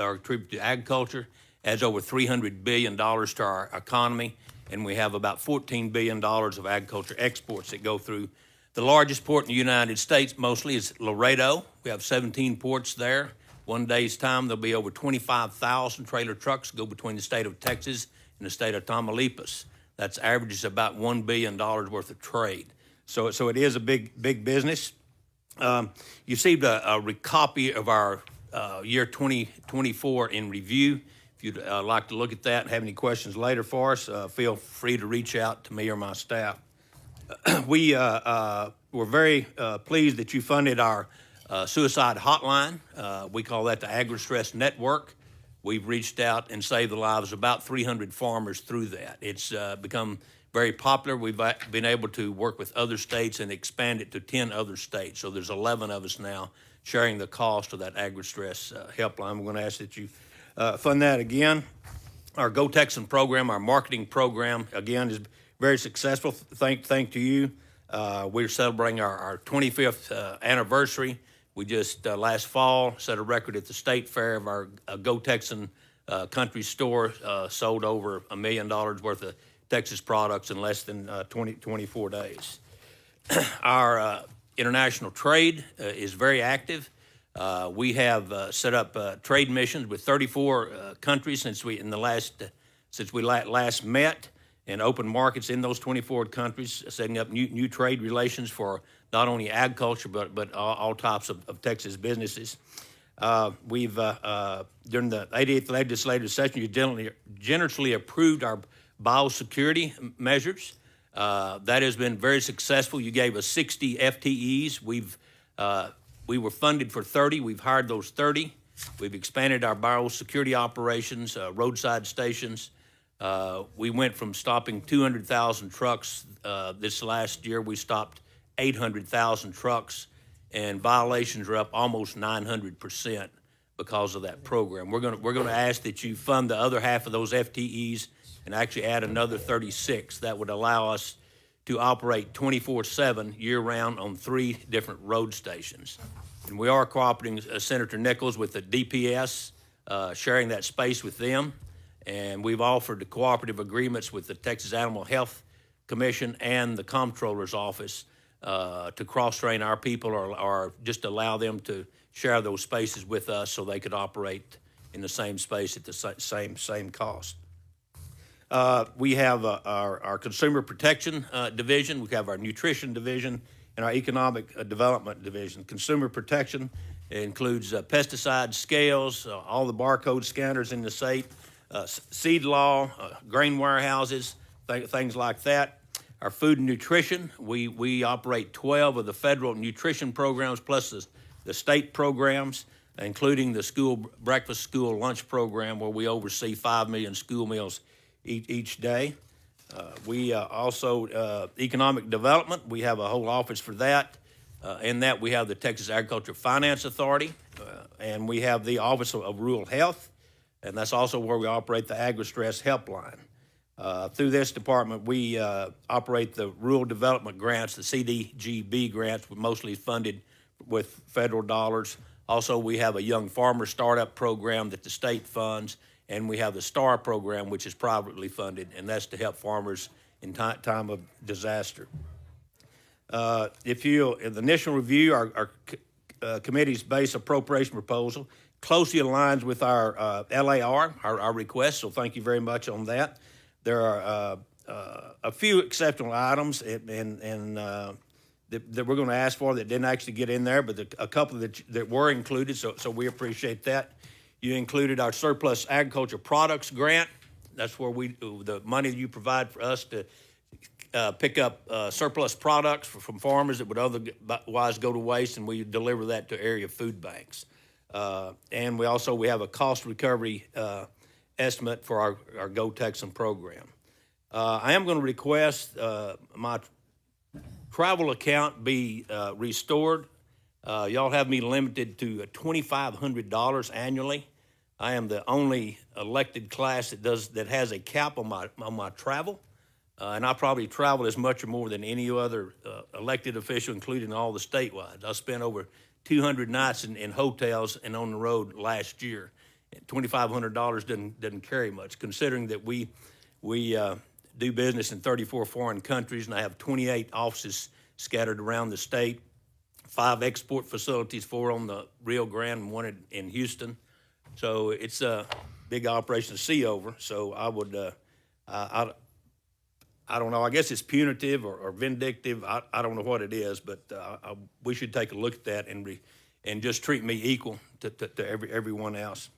are attributed to agriculture, adds over $300 billion to our economy, and we have about $14 billion of agriculture exports that go through. The largest port in the United States mostly is Laredo. We have 17 ports there. One day's time, there'll be over 25,000 trailer trucks go between the state of Texas and the state of Tamaulipas. That's averages about $1 billion worth of trade. So it is a big business. You received a copy of our year 2024 in review. If you'd like to look at that and have any questions later for us, feel free to reach out to me or my staff. We're very pleased that you funded our suicide hotline. We call that the Agri-Stress Network. We've reached out and saved the lives of about 300 farmers through that. It's become very popular. We've been able to work with other states and expand it to 10 other states. So there's 11 of us now sharing the cost of that Agri-Stress helpline. We're going to ask that you fund that again. Our Go Texan program, our marketing program, again, is very successful. Thank to you. We're celebrating our 25th anniversary. We just last fall set a record at the state fair of our Go Texan country store, sold over $1 million worth of Texas products in less than 24 days. Our international trade is very active. We have set up trade missions with 34 countries since we last met, and open markets in those 24 countries, setting up new trade relations for not only agriculture but all types of Texas businesses. We've during the 88th legislative session, you generously approved our biosecurity measures. That has been very successful. You gave us 60 FTEs. We were funded for 30. We've hired those 30. We've expanded our biosecurity operations, roadside stations. We went from stopping 200,000 trucks this last year. We stopped 800,000 trucks, and violations are up almost 900% because of that program. We're going to ask that you fund the other half of those FTEs and actually add another 36. That would allow us to operate 24/7 year-round on 3 different road stations. And we are cooperating Senator Nichols with the DPS, sharing that space with them. And we've offered the cooperative agreements with the Texas Animal Health Commission and the Comptroller's Office to cross-train our people or just allow them to share those spaces with us so they could operate in the same space at the same cost. We have our Consumer Protection Division. We have our Nutrition Division and our Economic Development Division. Consumer Protection includes pesticide scales, all the barcode scanners in the state, seed law, grain warehouses, things like that. Our food and nutrition, we operate 12 of the federal nutrition programs plus the state programs, including the school breakfast, school lunch program, where we oversee 5 million school meals each day. We also, economic development, we have a whole office for that. In that, we have the Texas Agriculture Finance Authority, and we have the Office of Rural Health, and that's also where we operate the Agri-Stress Helpline. Through this department, we operate the rural development grants, the CDGB grants, mostly funded with federal dollars. Also, we have a young farmer startup program that the state funds, and we have the STAR program, which is privately funded, and that's to help farmers in time of disaster. In the initial review, our committee's base appropriation proposal closely aligns with our LAR, our request, so thank you very much on that. There are a few exceptional items that we're going to ask for that didn't actually get in there, but a couple that were included, so we appreciate that. You included our surplus agriculture products grant. That's where the money you provide for us to pick up surplus products from farmers that would otherwise go to waste, and we deliver that to area food banks. And we have a cost recovery estimate for our Go Texan program. I am going to request my travel account be restored. Y'all have me limited to $2,500 annually. I am the only elected class that has a cap on my travel, and I probably travel as much or more than any other elected official, including all the statewide. I spent over 200 nights in hotels and on the road last year, $2,500 doesn't carry much, considering that we do business in 34 foreign countries, and I have 28 offices scattered around the state, 5 export facilities, 4 on the Rio Grande and 1 in Houston. So it's a big operation to see over. So I would, I don't know. I guess it's punitive or vindictive. I don't know what it is, but we should take a look at that and just treat me equal to everyone else.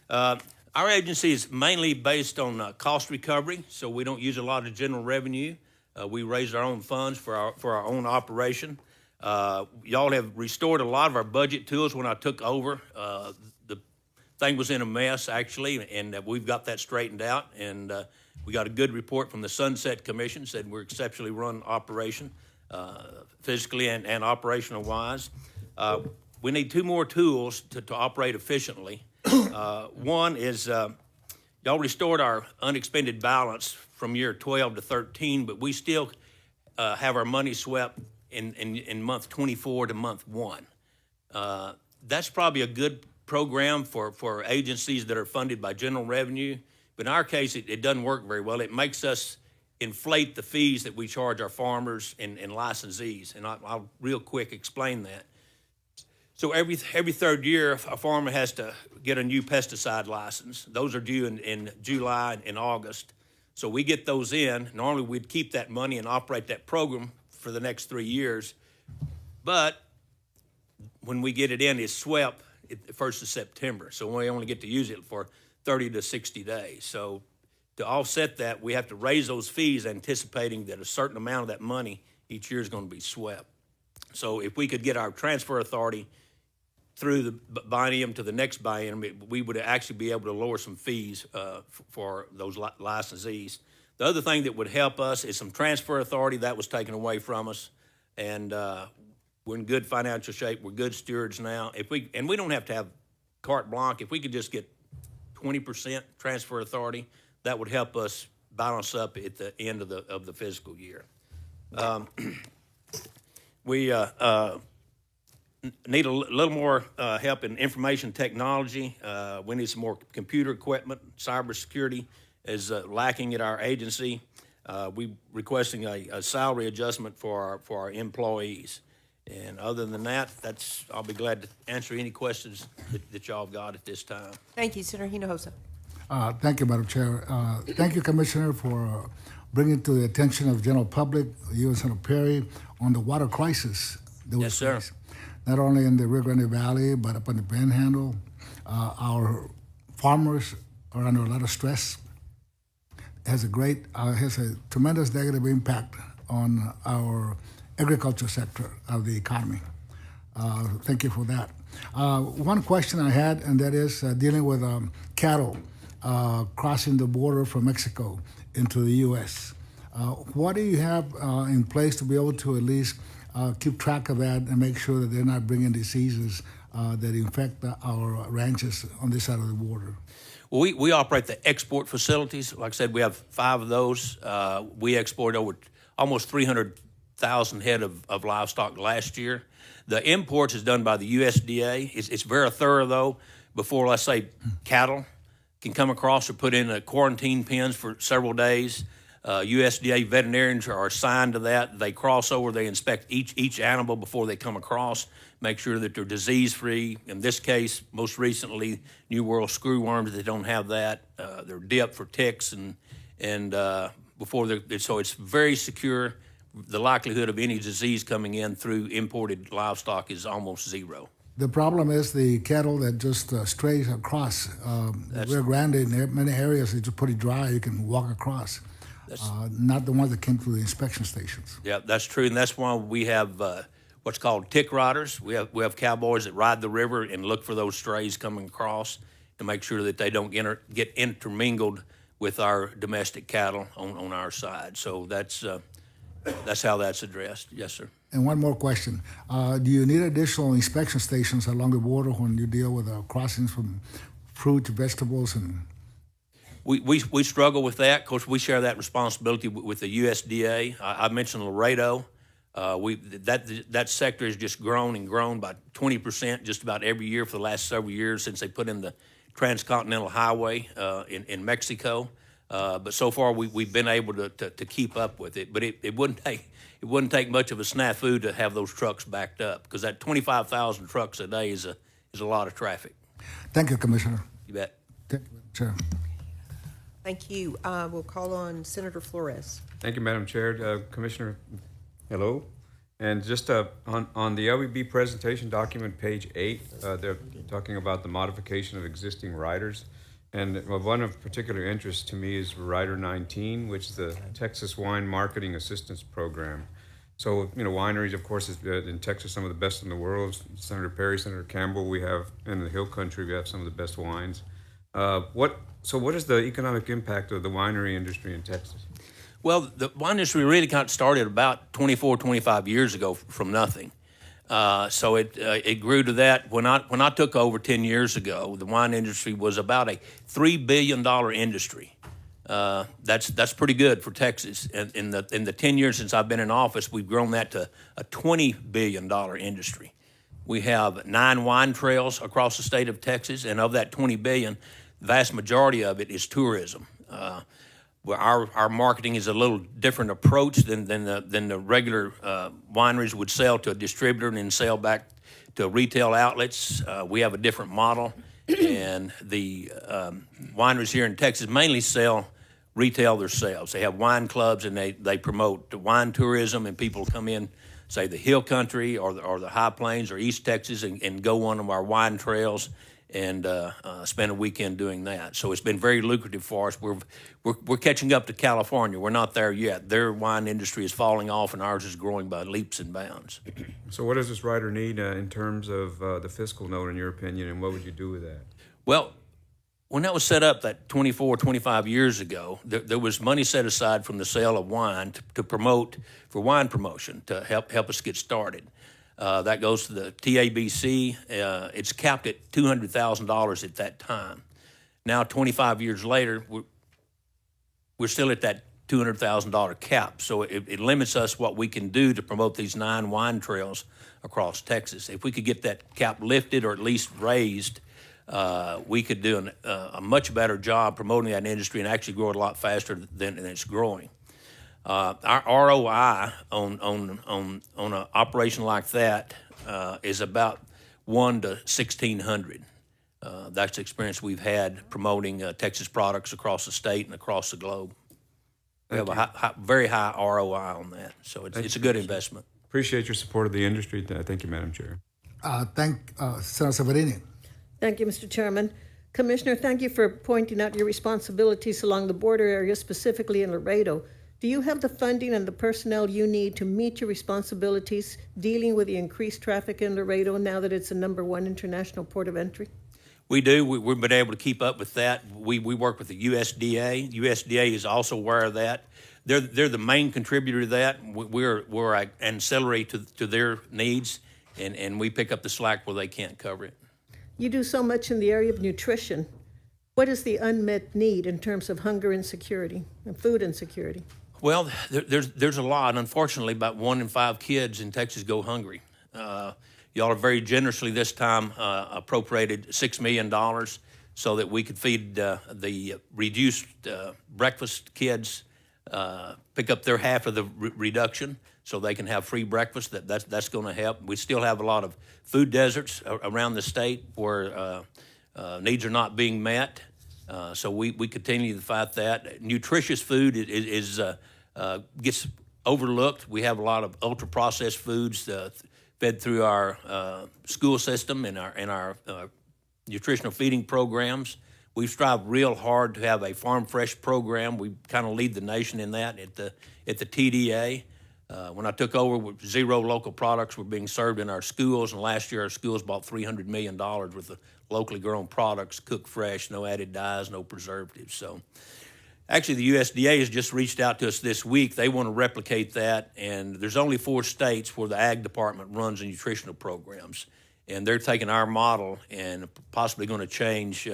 Our agency is mainly based on cost recovery, so we don't use a lot of general revenue. We raise our own funds for our own operation. Y'all have restored a lot of our budget tools when I took over. The thing was in a mess, actually, and we've got that straightened out. And we got a good report from the Sunset Commission, said we're exceptionally run operation, physically and operational wise. We need 2 more tools to operate efficiently. One is y'all restored our unexpended balance from year 12 to 13, but we still have our money swept in month 24 to month 1. That's probably a good program for agencies that are funded by general revenue, but in our case, it doesn't work very well. It makes us inflate the fees that we charge our farmers and licensees, and I'll real quick explain that. So every 3rd year, a farmer has to get a new pesticide license. Those are due in July and August. So we get those in. Normally, we'd keep that money and operate that program for the next 3 years. But when we get it in, it's swept at the 1st of September. So we only get to use it for 30 to 60 days. So to offset that, we have to raise those fees, anticipating that a certain amount of that money each year is going to be swept. So if we could get our transfer authority through the biennium to the next biennium, we would actually be able to lower some fees for those licensees. The other thing that would help us is some transfer authority that was taken away from us, and we're in good financial shape. We're good stewards now. We don't have to have carte blanche. If we could just get 20% transfer authority, that would help us balance up at the end of the fiscal year. We need a little more help in information technology. We need some more computer equipment. Cybersecurity is lacking at our agency. We're requesting a salary adjustment for our employees. And other than that, I'll be glad to answer any questions that y'all have got at this time. Thank you, Senator Hinojosa. Thank you, Madam Chair. Thank you, Commissioner, for bringing to the attention of the general public, you and Senator Perry, on the water crisis that we Yes, sir. face. Not only in the Rio Grande Valley, but up in the Panhandle. Our farmers are under a lot of stress. Has a tremendous negative impact on our agriculture sector of the economy. Thank you for that. One question I had, and that is dealing with cattle crossing the border from Mexico into the U.S. What do you have in place to be able to at least keep track of that and make sure that they're not bringing diseases that infect our ranches on this side of the border? Well, we operate the export facilities. Like I said, we have 5 of those. We exported over almost 300,000 head of livestock last year. The imports is done by the USDA. It's very thorough, though, before, let's say, cattle can come across or put in a quarantine pens for several days. USDA veterinarians are assigned to that. They cross over. They inspect each animal before they come across, make sure that they're disease-free. In this case, most recently, New World screwworms, they don't have that. They're dipped for ticks and before so it's very secure. The likelihood of any disease coming in through imported livestock is almost zero. The problem is the cattle that just strays across the Rio Grande. In many areas, it's pretty dry. You can walk across. Not the ones that came through the inspection stations. Yeah, that's true, and that's why we have what's called tick riders. We have cowboys that ride the river and look for those strays coming across to make sure that they don't get intermingled with our domestic cattle on our side. So that's how that's addressed. Yes, sir. And one more question. Do you need additional inspection stations along the border when you deal with crossings from fruit to vegetables? And We struggle with that. Of course, we share that responsibility with the USDA. I mentioned Laredo. That sector has just grown and grown by 20% just about every year for the last several years since they put in the transcontinental highway in Mexico. But so far we've been able to keep up with it. But it wouldn't take much of a snafu to have those trucks backed up, because that 25,000 trucks a day is a lot of traffic. Thank you, Commissioner. You bet. Thank you, Chair. Thank you. We'll call on Senator Flores. Thank you, Madam Chair. Commissioner, hello. And just on the LBB presentation document, page 8, they're talking about the modification of existing riders. And one of particular interest to me is Rider 19, which is the Texas Wine Marketing Assistance Program. So, wineries, of course, is in Texas some of the best in the world. Senator Perry, Senator Campbell, we have in the Hill Country, we have some of the best wines. What is the economic impact of the winery industry in Texas? Well, the wine industry really kind of started about 24, 25 years ago from nothing. So it grew to that. When I took over 10 years ago, the wine industry was about a $3 billion industry. That's pretty good for Texas. And in the 10 years since I've been in office, we've grown that to a $20 billion industry. We have 9 wine trails across the state of Texas, and of that $20 billion, the vast majority of it is tourism. Our marketing is a little different approach than the regular wineries would sell to a distributor and then sell back to retail outlets. We have a different model, and the wineries here in Texas mainly retail themselves. They have wine clubs, and they promote wine tourism, and people come in, say the Hill Country or the High Plains or East Texas, and go on our wine trails and spend a weekend doing that. So it's been very lucrative for us. We're catching up to California. We're not there yet. Their wine industry is falling off, and ours is growing by leaps and bounds. So what does this rider need in terms of the fiscal note, in your opinion, and what would you do with that? Well, when that was set up that 24, 25 years ago, there was money set aside from the sale of wine to promote, for wine promotion, to help us get started. That goes to the TABC. It's capped at $200,000 at that time. Now, 25 years later, we're still at that $200,000 cap. So it limits us what we can do to promote these 9 wine trails across Texas. If we could get that cap lifted or at least raised, we could do a much better job promoting that industry and actually grow it a lot faster than it's growing. Our ROI on an operation like that is about 1 to 1,600. That's the experience we've had promoting Texas products across the state and across the globe. We have a very high ROI on that, so it's a good investment. Appreciate your support of the industry. Thank you, Madam Chair. Thank Senator Severini. Thank you, Mr. Chairman. Commissioner, thank you for pointing out your responsibilities along the border area, specifically in Laredo. Do you have the funding and the personnel you need to meet your responsibilities dealing with the increased traffic in Laredo now that it's the #1 international port of entry? We do. We've been able to keep up with that. We work with the USDA. USDA is also aware of that. They're the main contributor to that. We're an ancillary to their needs, and we pick up the slack where they can't cover it. You do so much in the area of nutrition. What is the unmet need in terms of hunger insecurity and food insecurity? Well, there's a lot. Unfortunately, about 1 in 5 kids in Texas go hungry. Y'all are very generously this time appropriated $6 million so that we could feed the reduced breakfast kids, pick up their half of the reduction so they can have free breakfast. That's going to help. We still have a lot of food deserts around the state where needs are not being met. So we continue to fight that. Nutritious food gets overlooked. We have a lot of ultra-processed foods fed through our school system and our nutritional feeding programs. We strive real hard to have a farm fresh program. We kind of lead the nation in that at the TDA. When I took over, 0 local products were being served in our schools, and last year our schools bought $300 million worth of locally grown products, cooked fresh, no added dyes, no preservatives. So actually the USDA has just reached out to us this week. They want to replicate that, and there's only 4 states where the Ag Department runs the nutritional programs, and they're taking our model and possibly going to change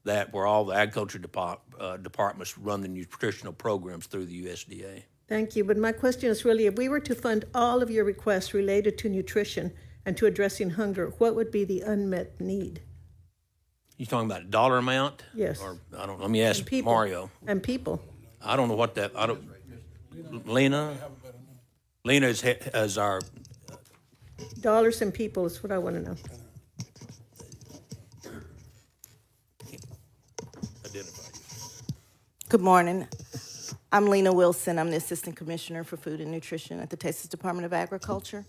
that where all the agriculture departments run the nutritional programs through the USDA. Thank you. But my question is really, if we were to fund all of your requests related to nutrition and to addressing hunger, what would be the unmet need? You talking about dollar amount? Yes. Or, I don't, let me ask People. Mario. And people. I don't know what that, I don't, Lena is our, Dollars and people is what I want to know. identify you. Good morning. I'm Lena Wilson. I'm the Assistant Commissioner for Food and Nutrition at the Texas Department of Agriculture.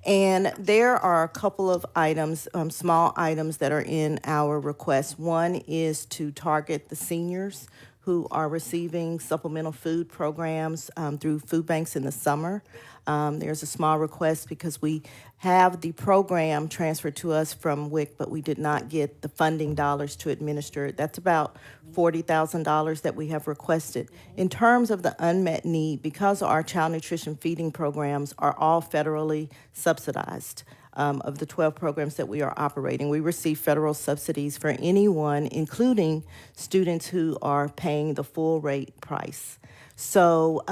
And there are a couple of items, small items that are in our request. One is to target the seniors who are receiving supplemental food programs through food banks in the summer. There's a small request because we have the program transferred to us from WIC, but we did not get the funding dollars to administer it. That's about $40,000 that we have requested. In terms of the unmet need, because our child nutrition feeding programs are all federally subsidized, of the 12 programs that we are operating, we receive federal subsidies for anyone, including students who are paying the full rate price. So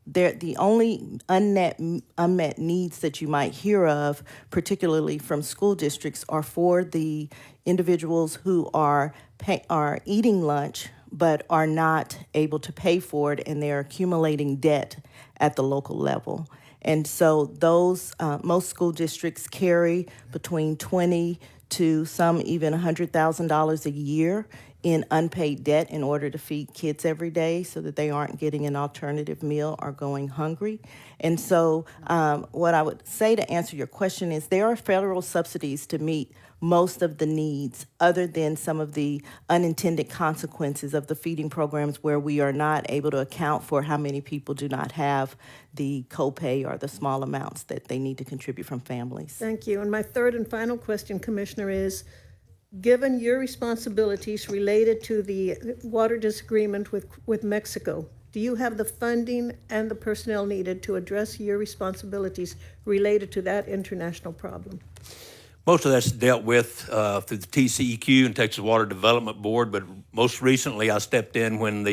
the only unmet needs that you might hear of, particularly from school districts, are for the individuals who are eating lunch but are not able to pay for it, and they're accumulating debt at the local level. And so those, most school districts carry between $20,000 to some even $100,000 a year in unpaid debt in order to feed kids every day so that they aren't getting an alternative meal or going hungry. And so what I would say to answer your question is there are federal subsidies to meet most of the needs other than some of the unintended consequences of the feeding programs where we are not able to account for how many people do not have the copay or the small amounts that they need to contribute from families. Thank you. And my third and final question, Commissioner, is given your responsibilities related to the water disagreement with Mexico, do you have the funding and the personnel needed to address your responsibilities related to that international problem? Most of that's dealt with through the TCEQ and Texas Water Development Board, but most recently I stepped in when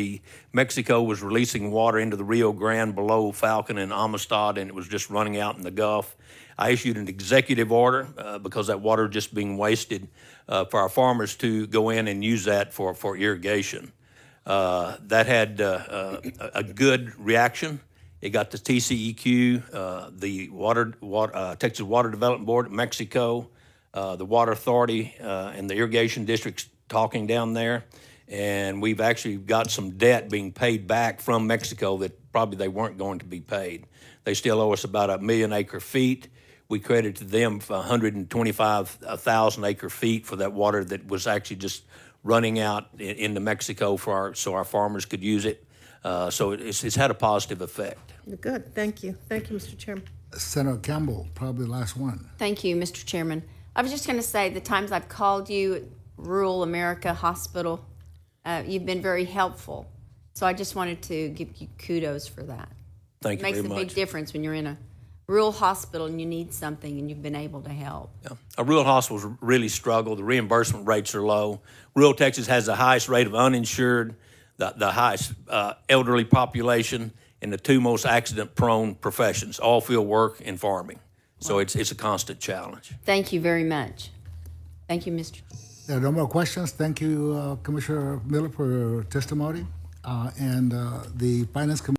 Mexico was releasing water into the Rio Grande below Falcon and Amistad, and it was just running out in the Gulf. I issued an executive order because that water was just being wasted for our farmers to go in and use that for irrigation. That had a good reaction. It got the TCEQ, the Texas Water Development Board, Mexico, the Water Authority, and the irrigation districts talking down there. And we've actually got some debt being paid back from Mexico that probably they weren't going to be paid. They still owe us about 1 million acre feet. We credited them for 125,000 acre feet for that water that was actually just running out into Mexico so our farmers could use it. So it's had a positive effect. Good. Thank you. Thank you, Mr. Chairman. Senator Campbell, probably the last one. Thank you, Mr. Chairman. I was just going to say the times I've called you at Rural America Hospital, you've been very helpful. So I just wanted to give you kudos for that. Thank you very much. It makes a big difference when you're in a rural hospital and you need something and you've been able to help. Yeah. Our rural hospitals really struggle. The reimbursement rates are low. Rural Texas has the highest rate of uninsured, the highest elderly population, and the two most accident-prone professions, all field work and farming. So it's a constant challenge. Thank you very much. Thank you, Mr. There are no more questions. Thank you, Commissioner Miller, for your testimony. And the Finance Committee